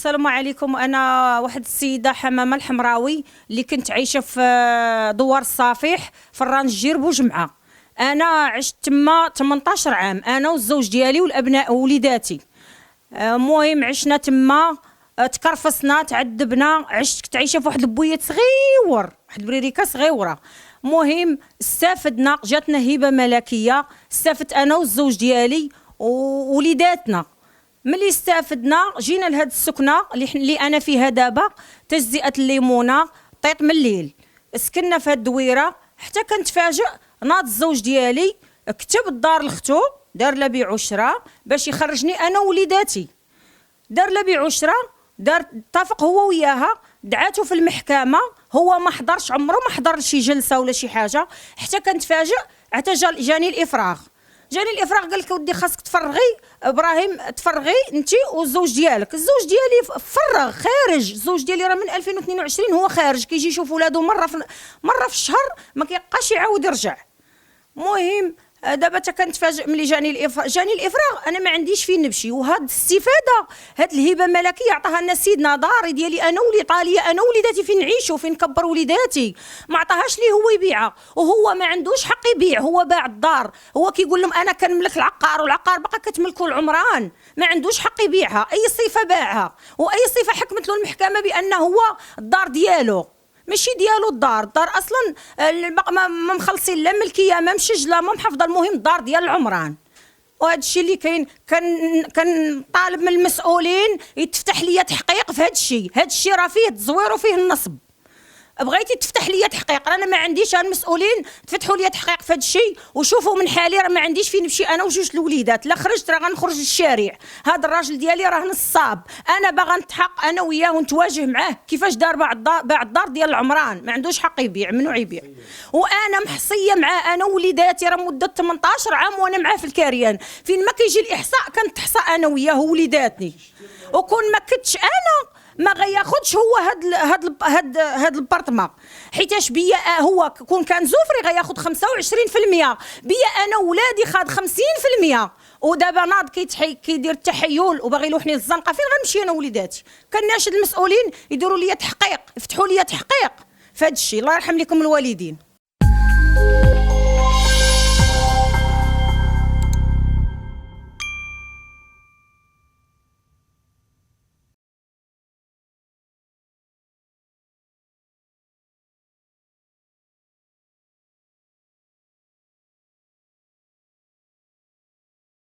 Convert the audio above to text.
السلام عليكم. انا واحد السيده حمامه الحمراوي اللي كنت عايشه في دوار الصافيح في الرانجير بوجمعه. انا عشت تما 18 عام انا والزوج ديالي والابناء ووليداتي. المهم عشنا تما، تكرفصنا تعذبنا، كنت عايشه في واحد البويت صغيور، واحد البريريكه صغيوره. المهم استفدنا، جاتنا هبه ملكيه، استفدت انا والزوج ديالي ووليداتنا. ملي استفدنا جينا لهاد السكنه اللي انا فيها دابا، تجزئه الليمونه طيط من الليل. سكننا في هاد الدويره حتى كنتفاجئ، ناض الزوج ديالي كتب الدار لختو، دار لها بيع وشراء باش يخرجني انا ووليداتي. دار لها بيع وشراء، اتفق هو وياها، دعاتو في المحكمه، هو ما حضرش، عمره ما حضر شي جلسه ولا شي حاجه. حتى كنتفاجئ حتى جاني الافراغ. قال لك ودي خاصك تفرغي ابراهيم، تفرغي انت والزوج ديالك. الزوج ديالي فرغ خارج، الزوج ديالي راه من 2022 هو خارج، كيجي يشوف ولادو مره في الشهر، ما كيبقاش يعاود يرجع. المهم دابا تا كنتفاجئ ملي جاني الافراغ انا ما عنديش فين نمشي. وهاد الاستفاده، هاد الهبه الملكيه عطاها لنا سيدنا، داري ديالي انا طاليه انا وليداتي فين نعيشوا، فين نكبر وليداتي، ما عطاهاش ليه هو يبيعها، وهو ما عندوش حق يبيع، هو باع الدار، هو كيقول لهم انا كنملك العقار والعقار باقا كتملكوا العمران، ما عندوش حق يبيعها، اي صفه باعها، واي صفه حكمت له المحكمه بان هو الدار ديالو ماشي ديالو. الدار اصلا ما مخلصين لا ملكيه ما مسجله ما محافظه، المهم الدار ديال العمران. وهذا الشيء اللي كاين، كان طالب من المسؤولين يتفتح ليا تحقيق في هذا الشيء. راه فيه التزوير وفيه النصب. بغيتي تفتح ليا تحقيق، انا ما عنديش، المسؤولين تفتحوا ليا تحقيق في هذا الشيء وشوفوا من حالي، راه ما عنديش فين نمشي انا وجوج الوليدات، لا خرجت راه غنخرج للشارع. هذا الراجل ديالي راه نصاب، انا باغا نتحق انا وياه ونتواجه معاه كيفاش دار باع الدار ديال العمران، ما عندوش حق يبيع، ممنوع يبيع. وانا محصيه معاه انا ووليداتي راه مده 18 عام وانا معاه في الكاريان، فين ما كيجي الاحصاء كنتحصى انا وياه ووليداتني. وكون ما كنتش انا ما غياخدش هو هاد البارطما، حيتاش بيا هو كون كان زوفري غياخد 25%، بيا انا ولادي خاد 50%. ودابا ناض كيدير التحيل وباغي يلوحني الزنقه، فين غنمشي انا وليداتي؟ كناشد المسؤولين يديروا لي تحقيق، يفتحوا لي تحقيق في هاد الشيء. الله يرحم لكم الوالدين.